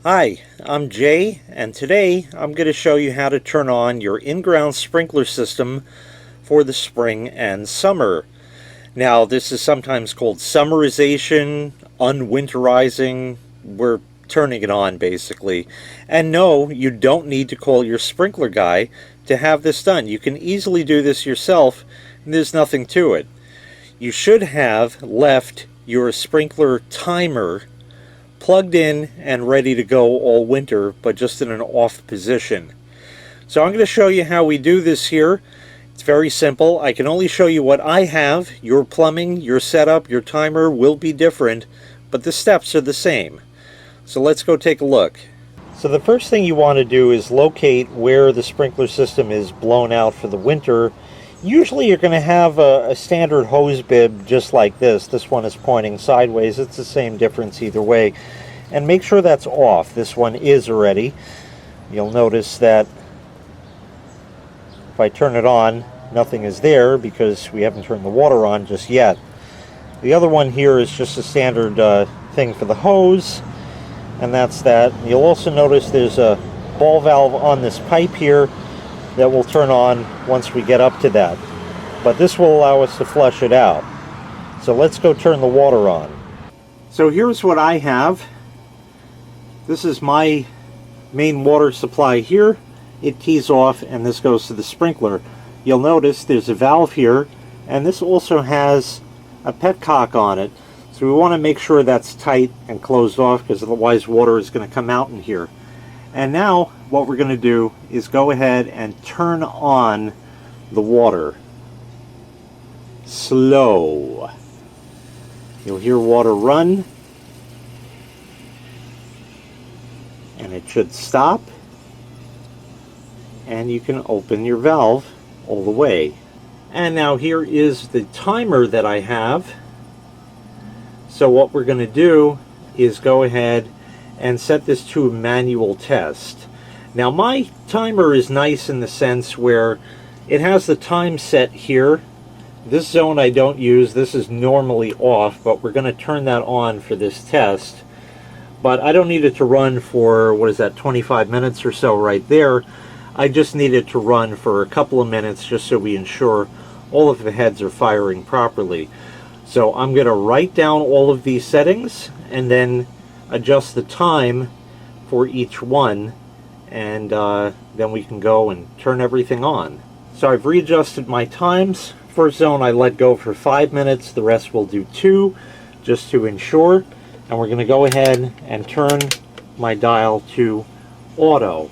Hi, I'm Jay, and today I'm going to show you how to turn on your in-ground sprinkler system for the spring and summer. Now, this is sometimes called summerization, unwinterizing. We're turning it on, basically. And no, you don't need to call your sprinkler guy to have this done. You can easily do this yourself, and there's nothing to it. You should have left your sprinkler timer plugged in and ready to go all winter, but just in an off position. So I'm going to show you how we do this here. It's very simple. I can only show you what I have. Your plumbing, your setup, your timer will be different, but the steps are the same. So let's go take a look. So the first thing you want to do is locate where the sprinkler system is blown out for the winter. Usually you're going to have a standard hose bib just like this. This one is pointing sideways. It's the same difference either way. And make sure that's off. This one is already. You'll notice that if I turn it on, nothing is there because we haven't turned the water on just yet. The other one here is just a standard thing for the hose, and that's that. You'll also notice there's a ball valve on this pipe here that will turn on once we get up to that. But this will allow us to flush it out. So let's go turn the water on. So here's what I have. This is my main water supply here. It tees off and this goes to the sprinkler. You'll notice there's a valve here, and this also has a petcock on it. So we want to make sure that's tight and closed off, because otherwise water is going to come out in here. And now what we're going to do is go ahead and turn on the water. Slow. You'll hear water run, and it should stop, and you can open your valve all the way. And now here is the timer that I have. So what we're going to do is go ahead and set this to a manual test. Now my timer is nice in the sense where it has the time set here. This zone I don't use. This is normally off, but we're going to turn that on for this test. But I don't need it to run for, what is that, 25 minutes or so right there. I just need it to run for a couple of minutes just so we ensure all of the heads are firing properly. So I'm going to write down all of these settings and then adjust the time for each one, and then we can go and turn everything on. So I've readjusted my times. First zone I let go for 5 minutes, the rest will do 2 just to ensure. And we're going to go ahead and turn my dial to auto.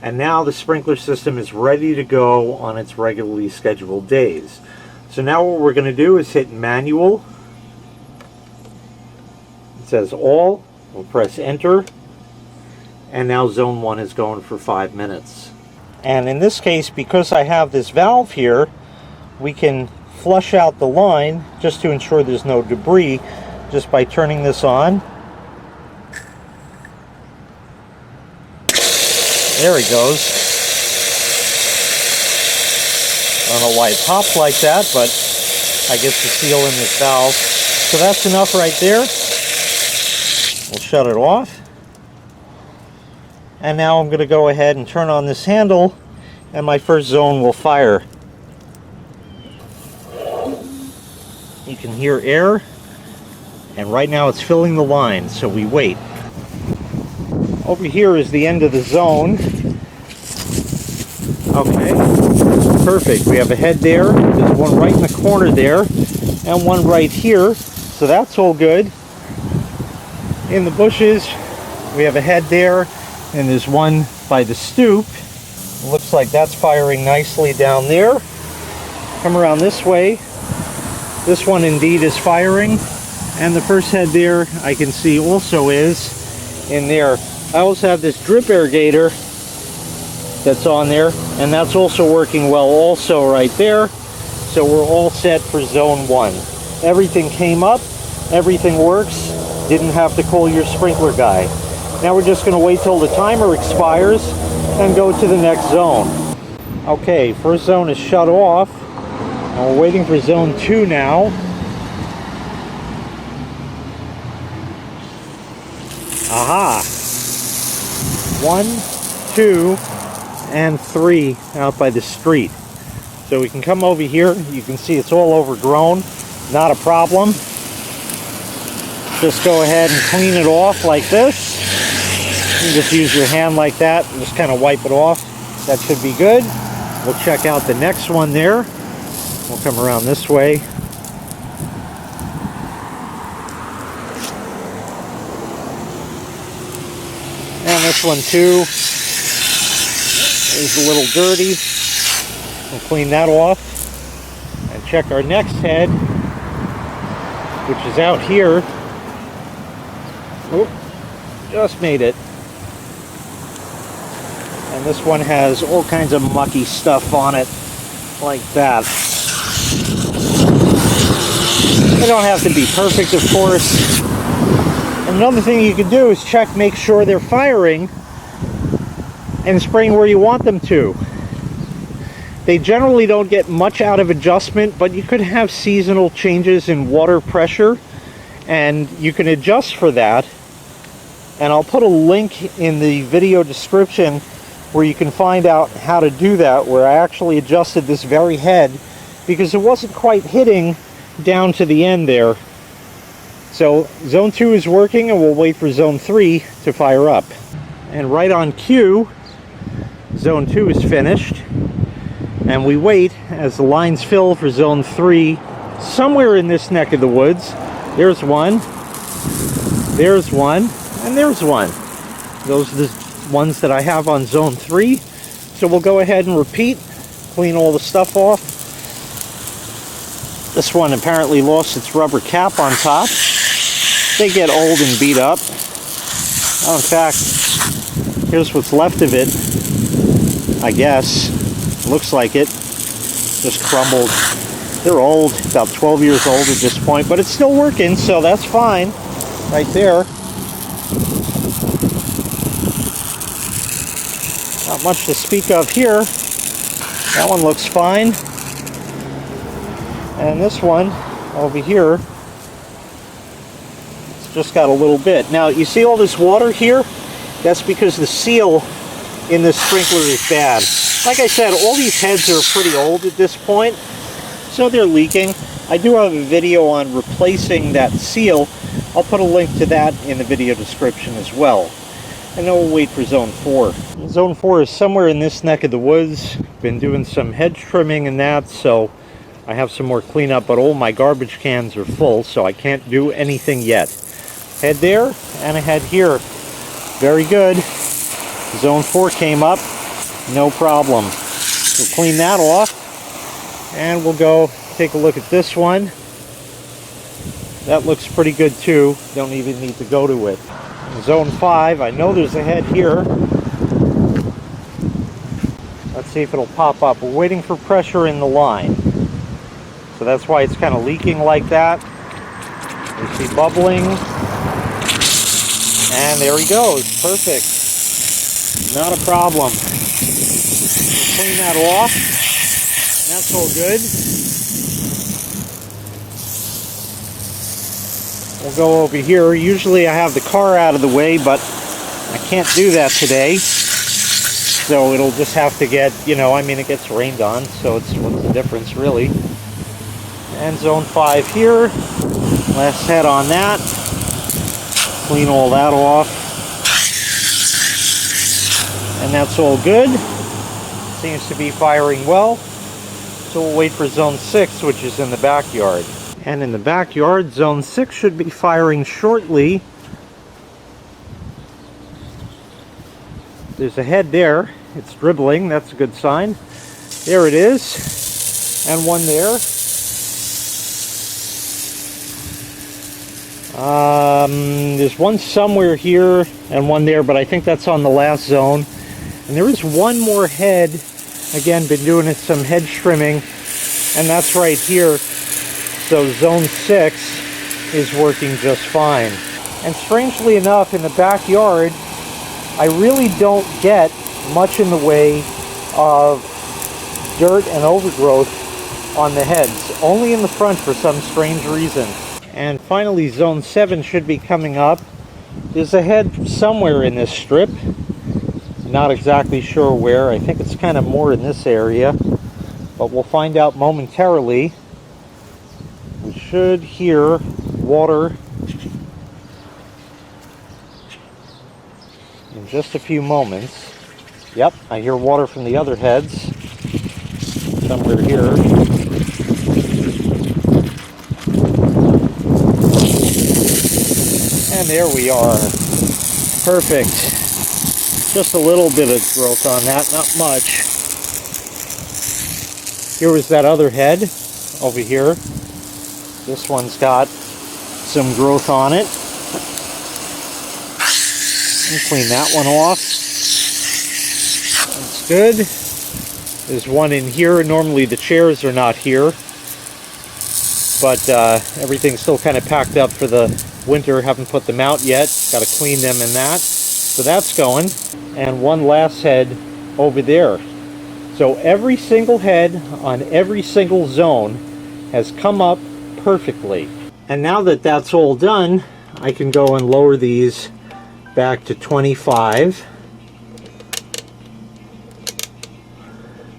And now the sprinkler system is ready to go on its regularly scheduled days. So now what we're going to do is hit manual. It says all. We'll press enter, and now zone 1 is going for 5 minutes. And in this case, because I have this valve here, we can flush out the line just to ensure there's no debris just by turning this on. There it goes. I don't know why it pops like that, but I guess the seal in this valve. So that's enough right there. We'll shut it off. And now I'm going to go ahead and turn on this handle, and my first zone will fire. You can hear air, and right now it's filling the line, so we wait. Over here is the end of the zone. Okay, perfect. We have a head there. There's one right in the corner there, and one right here, so that's all good. In the bushes, we have a head there, and there's one by the stoop. It looks like that's firing nicely down there. Come around this way. This one indeed is firing, and the first head there I can see also is in there. I also have this drip irrigator that's on there, and that's also working well also right there. So we're all set for zone 1. Everything came up, everything works. Didn't have to call your sprinkler guy. Now we're just going to wait till the timer expires and go to the next zone. Okay, first zone is shut off, and we're waiting for zone 2 now. Aha! 1, 2, and 3 out by the street. So we can come over here. You can see it's all overgrown. Not a problem. Just go ahead and clean it off like this. You just use your hand like that and just kind of wipe it off. That should be good. We'll check out the next one there. We'll come around this way. And this one too is a little dirty. We'll clean that off and check our next head, which is out here. Oop, just made it. And this one has all kinds of mucky stuff on it, like that. They don't have to be perfect, of course. And another thing you can do is check, make sure they're firing and spraying where you want them to. They generally don't get much out of adjustment, but you could have seasonal changes in water pressure, and you can adjust for that. And I'll put a link in the video description where you can find out how to do that, where I actually adjusted this very head because it wasn't quite hitting down to the end there. So zone 2 is working, and we'll wait for zone 3 to fire up. And right on cue, zone 2 is finished. And we wait as the lines fill for zone 3 somewhere in this neck of the woods. There's one, and there's one. Those are the ones that I have on zone 3. So we'll go ahead and repeat, clean all the stuff off. This one apparently lost its rubber cap on top. They get old and beat up. Oh, in fact, here's what's left of it, I guess. Looks like it. Just crumbled. They're old, about 12 years old at this point, but it's still working, so that's fine. Right there. Not much to speak of here. That one looks fine. And this one over here, it's just got a little bit. Now, you see all this water here? That's because the seal in this sprinkler is bad. Like I said, all these heads are pretty old at this point, so they're leaking. I do have a video on replacing that seal. I'll put a link to that in the video description as well. And then we'll wait for zone 4. Zone 4 is somewhere in this neck of the woods. Been doing some hedge trimming and that, so I have some more cleanup, but all my garbage cans are full, so I can't do anything yet. Head there and a head here. Very good. Zone 4 came up. No problem. We'll clean that off, and we'll go take a look at this one. That looks pretty good too. Don't even need to go to it. Zone 5, I know there's a head here. Let's see if it'll pop up. We're waiting for pressure in the line. So that's why it's kind of leaking like that. You see bubbling. And there he goes. Perfect. Not a problem. Clean that off. That's all good. We'll go over here. Usually I have the car out of the way, but I can't do that today. So it'll just have to get, I mean, it gets rained on, so what's the difference really? And zone 5 here. Last head on that. Clean all that off. And that's all good. Seems to be firing well. So we'll wait for zone 6, which is in the backyard. And in the backyard, zone 6 should be firing shortly. There's a head there. It's dribbling. That's a good sign. There it is. And one there. There's one somewhere here and one there, but I think that's on the last zone. And there is one more head. Again, been doing some hedge trimming, and that's right here. So zone 6 is working just fine. And strangely enough, in the backyard, I really don't get much in the way of dirt and overgrowth on the heads. Only in the front for some strange reason. And finally, zone 7 should be coming up. There's a head somewhere in this strip. Not exactly sure where. I think it's kind of more in this area, but we'll find out momentarily. We should hear water in just a few moments. Yep, I hear water from the other heads somewhere here. And there we are. Perfect. Just a little bit of growth on that, not much. Here was that other head over here. This one's got some growth on it. Let me clean that one off. That's good. There's one in here. Normally the chairs are not here, but everything's still kind of packed up for the winter. Haven't put them out yet. Got to clean them and that. So that's going. And one last head over there. So every single head on every single zone has come up perfectly. And now that that's all done, I can go and lower these back to 25.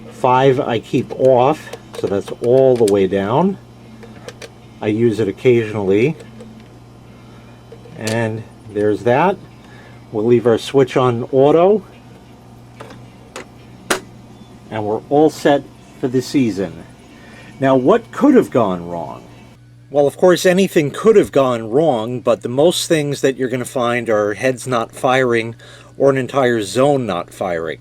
5 I keep off, so that's all the way down. I use it occasionally. And there's that. We'll leave our switch on auto. And we're all set for the season. Now, what could have gone wrong? Well, of course, anything could have gone wrong, but the most things that you're going to find are heads not firing or an entire zone not firing.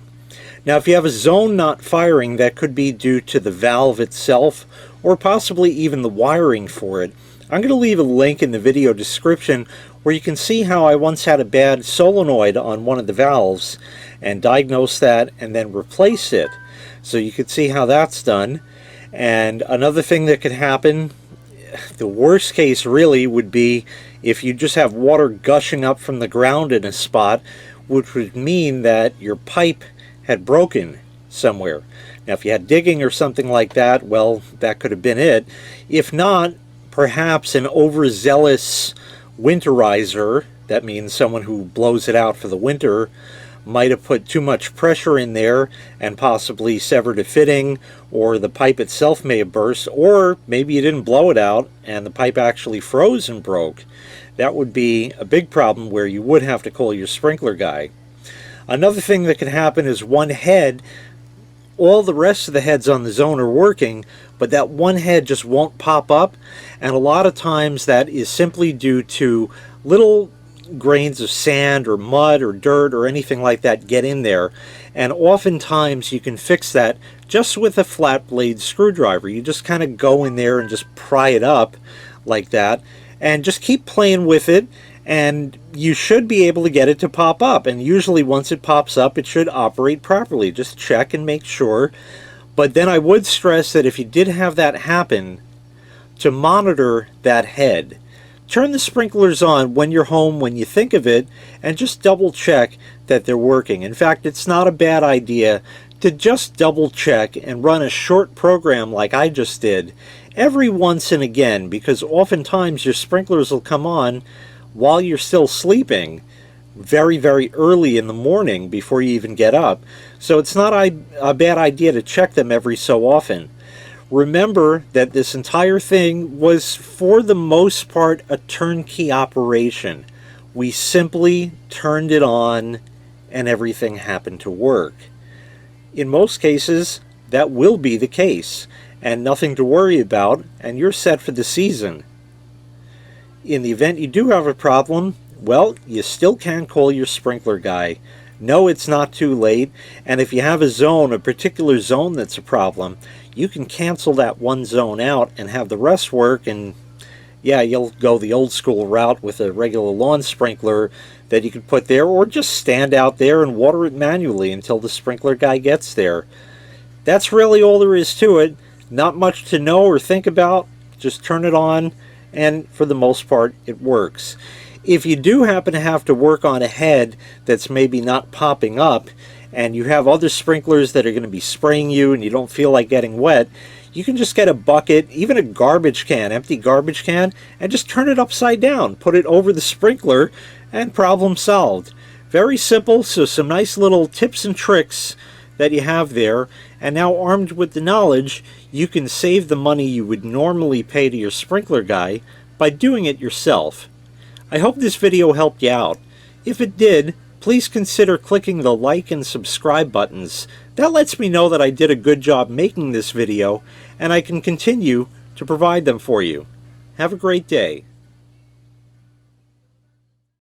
Now, if you have a zone not firing, that could be due to the valve itself or possibly even the wiring for it. I'm going to leave a link in the video description where you can see how I once had a bad solenoid on one of the valves and diagnosed that and then replace it. So you could see how that's done. And another thing that could happen, the worst case really would be if you just have water gushing up from the ground in a spot, which would mean that your pipe had broken somewhere. Now if you had digging or something like that, well, that could have been it. If not, perhaps an overzealous winterizer, that means someone who blows it out for the winter, might have put too much pressure in there and possibly severed a fitting, or the pipe itself may have burst, or maybe you didn't blow it out and the pipe actually froze and broke. That would be a big problem where you would have to call your sprinkler guy. Another thing that can happen is one head, all the rest of the heads on the zone are working, but that one head just won't pop up, and a lot of times that is simply due to little grains of sand or mud or dirt or anything like that get in there, and oftentimes you can fix that just with a flat blade screwdriver. You just kind of go in there and just pry it up like that and just keep playing with it, and you should be able to get it to pop up. And usually once it pops up, it should operate properly. Just check and make sure. But then I would stress that if you did have that happen, to monitor that head. Turn the sprinklers on when you're home, when you think of it, and just double check that they're working. In fact, it's not a bad idea to just double check and run a short program like I just did every once and again, because oftentimes your sprinklers will come on while you're still sleeping very, very early in the morning before you even get up. So it's not a bad idea to check them every so often. Remember that this entire thing was, for the most part, a turnkey operation. We simply turned it on and everything happened to work. In most cases, that will be the case, and nothing to worry about, and you're set for the season. In the event you do have a problem, well, you still can call your sprinkler guy. No, it's not too late, and if you have a zone, a particular zone that's a problem, you can cancel that one zone out and have the rest work, and yeah, you'll go the old school route with a regular lawn sprinkler that you could put there, or just stand out there and water it manually until the sprinkler guy gets there. That's really all there is to it. Not much to know or think about. Just turn it on, and for the most part, it works. If you do happen to have to work on a head that's maybe not popping up, and you have other sprinklers that are going to be spraying you and you don't feel like getting wet, you can just get a bucket, even a garbage can, empty garbage can, and just turn it upside down. Put it over the sprinkler, and problem solved. Very simple, so some nice little tips and tricks that you have there, and now armed with the knowledge, you can save the money you would normally pay to your sprinkler guy by doing it yourself. I hope this video helped you out. If it did, please consider clicking the like and subscribe buttons. That lets me know that I did a good job making this video, and I can continue to provide them for you. Have a great day.